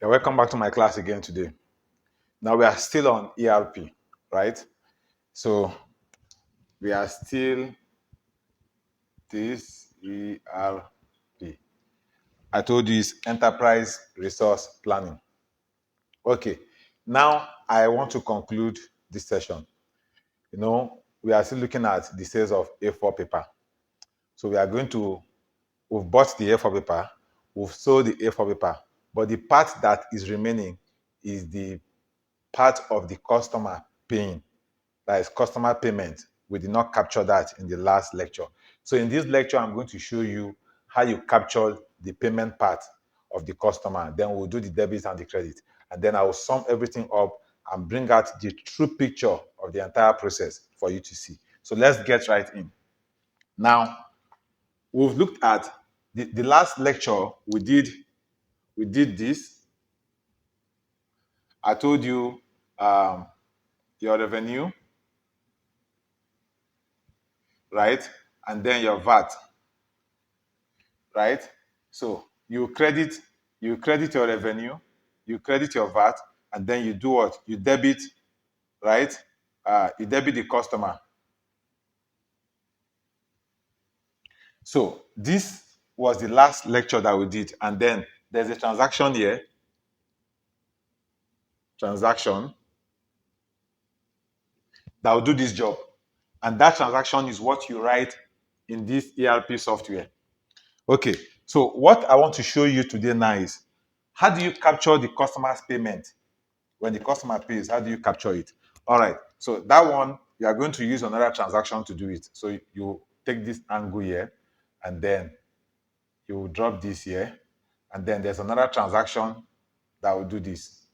Yeah, welcome back to my class again today. Now we are still on ERP, right? So we are still this ERP. I told you it's enterprise resource planning. Okay. Now I want to conclude this session. We are still looking at the sales of A4 paper. So we've bought the A4 paper, we've sold the A4 paper, but the part that is remaining is the part of the customer paying. That is customer payment. We did not capture that in the last lecture. So in this lecture, I'm going to show you how you capture the payment part of the customer. Then we'll do the debit and the credit. And then I will sum everything up and bring out the true picture of the entire process for you to see. So let's get right in. Now, we've looked at the last lecture we did this. I told you um, your revenue, right? And then your VAT, right? So you credit your revenue, you credit your VAT, and then you do what? You debit, right? You debit the customer. So this was the last lecture that we did, and then there's a transaction here, transaction that will do this job, and that transaction is what you write in this ERP software. Okay, so what I want to show you today now is how do you capture the customer's payment? When the customer pays, how do you capture it? All right, so that one, you are going to use another transaction to do it. So you take this angle here, and then you will drop this here, and then there's another transaction that will do this,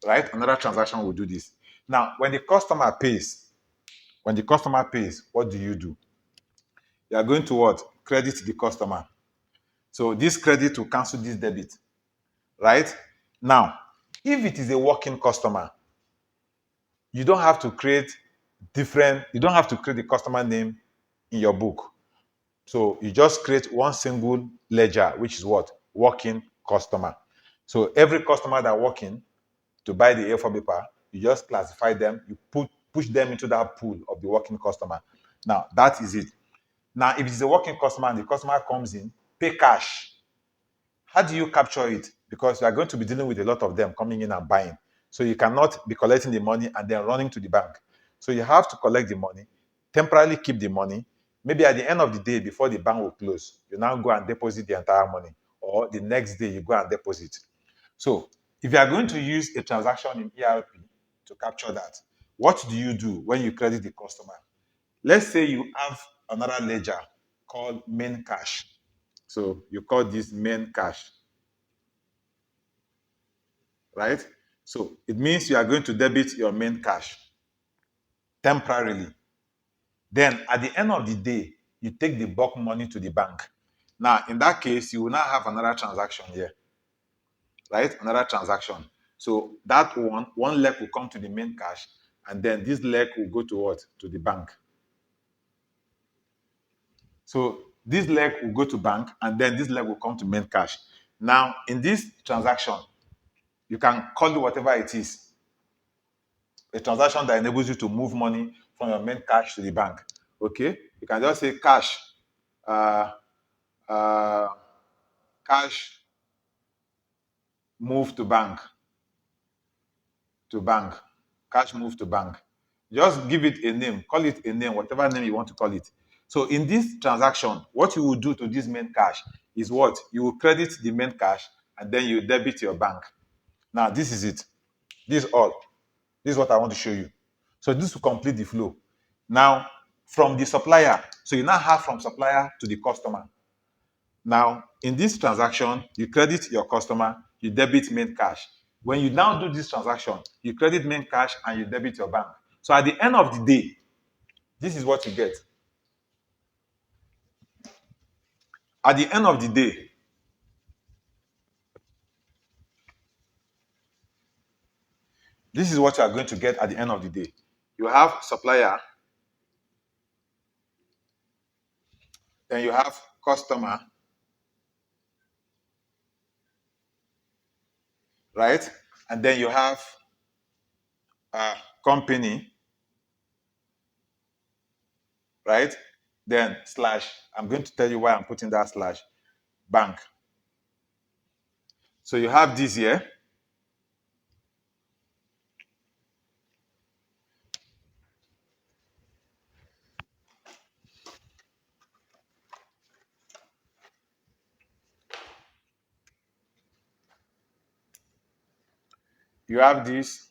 right? Another transaction will do this. Now, when the customer pays, what do? You are going to what? Credit the customer. So this credit will cancel this debit, right? Now, if it is a working customer, you don't have to create you don't have to create the customer name in your book. So you just create one single ledger, which is what? Working customer. So every customer that walk in to buy the A4 paper, you just classify them, you push them into that pool of the working customer. Now that is it. Now, if it's a working customer and the customer comes in, pay cash. How do you capture it? Because you are going to be dealing with a lot of them coming in and buying. So you cannot be collecting the money and then running to the bank. So you have to collect the money, temporarily keep the money. Maybe at the end of the day, before the bank will close, you now go and deposit the entire money. Or the next day, you go and deposit. So if you are going to use a transaction in ERP to capture that, what do you do when you credit the customer? Let's say you have another ledger called main cash. So you call this main cash, right? So it means you are going to debit your main cash temporarily. Then at the end of the day, you take the bulk money to the bank. Now, in that case, you will now have another transaction here, right? Another transaction. So that one leg will come to the main cash, and then this leg will go to what? To the bank. So this leg will go to bank, and then this leg will come to main cash. Now, in this transaction, you can call it whatever it is. A transaction that enables you to move money from your main cash to the bank. Okay, you can just say cash, uh, uh, cash move to bank, to bank, cash move to bank. Just give it a name, call it a name, whatever name you want to call it. So in this transaction, what you will do to this main cash is what? You will credit the main cash and then you debit your bank. Now, this is it. This is all. This is what I want to show you. So this will complete the flow. Now, from the supplier, so you now have from supplier to the customer. Now, in this transaction, you credit your customer, you debit main cash. When you now do this transaction, you credit main cash and you debit your bank. So at the end of the day, this is what you get. At the end of the day, this is what you are going to get at the end of the day. You have supplier, then you have customer, right? And then you have company, right? Then slash, I'm going to tell you why I'm putting that slash, bank. So you have this here. You have this,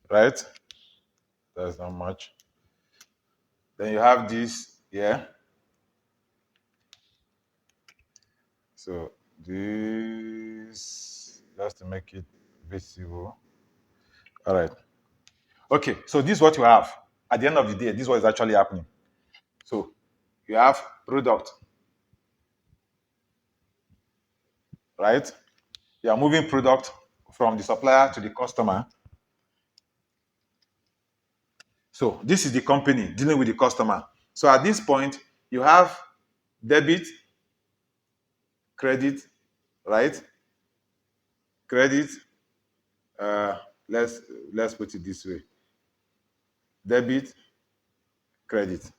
right? That's not much. Then you have this here. So this, just to make it visible. All right. Okay, so this is what you have. At the end of the day, this is what is actually happening. So you have product, right? You are moving product from the supplier to the customer. So this is the company dealing with the customer. So at this point, you have debit, credit, right? Credit. Uh, let's let's put it this way: debit, credit,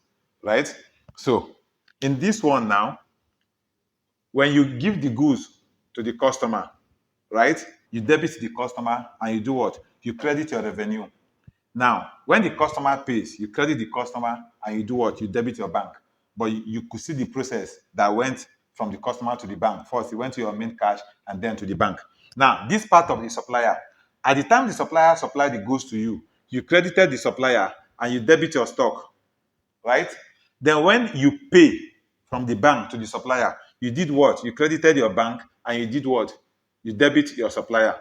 right? So in this one now, when you give the goods to the customer, right? You debit the customer and you do what? You credit your revenue. Now, when the customer pays, you credit the customer and you do what? You debit your bank. But you could see the process that went from the customer to the bank. First, it went to your main cash and then to the bank. Now, this part of the supplier, at the time the supplier supplied the goods to you, you credited the supplier and you debit your stock, right? Then when you pay from the bank to the supplier, you did what? You credited your bank and you did what? You debit your supplier.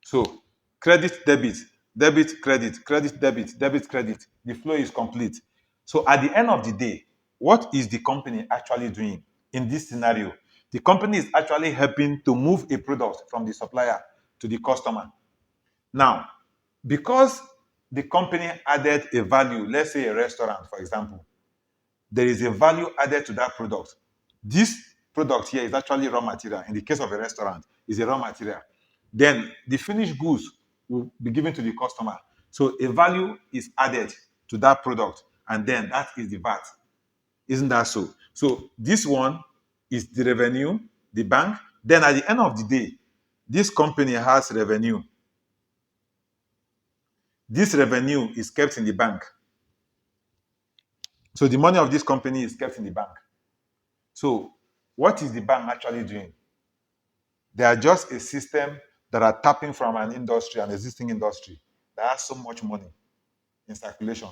So credit, debit, debit, credit, credit, debit, debit, credit. The flow is complete. So at the end of the day, what is the company actually doing in this scenario? The company is actually helping to move a product from the supplier to the customer. Now, because the company added a value, let's say a restaurant, for example, there is a value added to that product. This product here is actually raw material. In the case of a restaurant, is a raw material. Then the finished goods will be given to the customer. So a value is added to that product, and then that is the VAT. Isn't that so? So this one is the revenue, the bank. Then at the end of the day, this company has revenue. This revenue is kept in the bank. So the money of this company is kept in the bank. So what is the bank actually doing? They are just a system that are tapping from an industry, an existing industry that has so much money in circulation.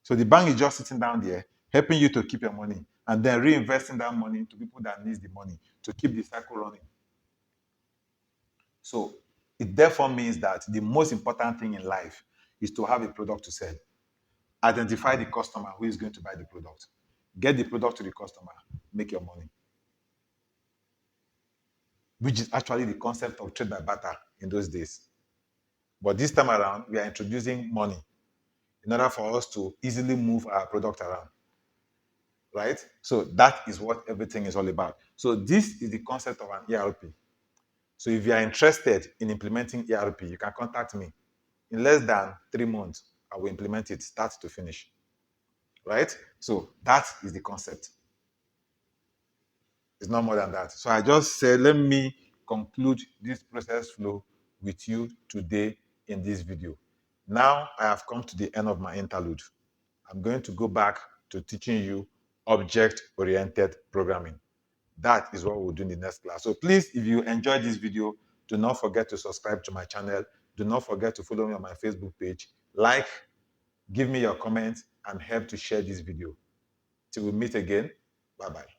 So the bank is just sitting down there, helping you to keep your money and then reinvesting that money to people that need the money to keep the cycle running. So it therefore means that the most important thing in life is to have a product to sell. Identify the customer who is going to buy the product. Get the product to the customer, make your money. Which is actually the concept of trade by barter in those days. But this time around, we are introducing money in order for us to easily move our product around, right? So that is what everything is all about. So this is the concept of an ERP. So if you are interested in implementing ERP, you can contact me. In less than 3 months, I will implement it start to finish, right? So that is the concept. It's not more than that. So I just said, let me conclude this process flow with you today in this video. Now I have come to the end of my interlude. I'm going to go back to teaching you object-oriented programming. That is what we'll do in the next class. So please, if you enjoyed this video, do not forget to subscribe to my channel. Do not forget to follow me on my Facebook page. Like, give me your comments, and help to share this video. Till we meet again, bye-bye.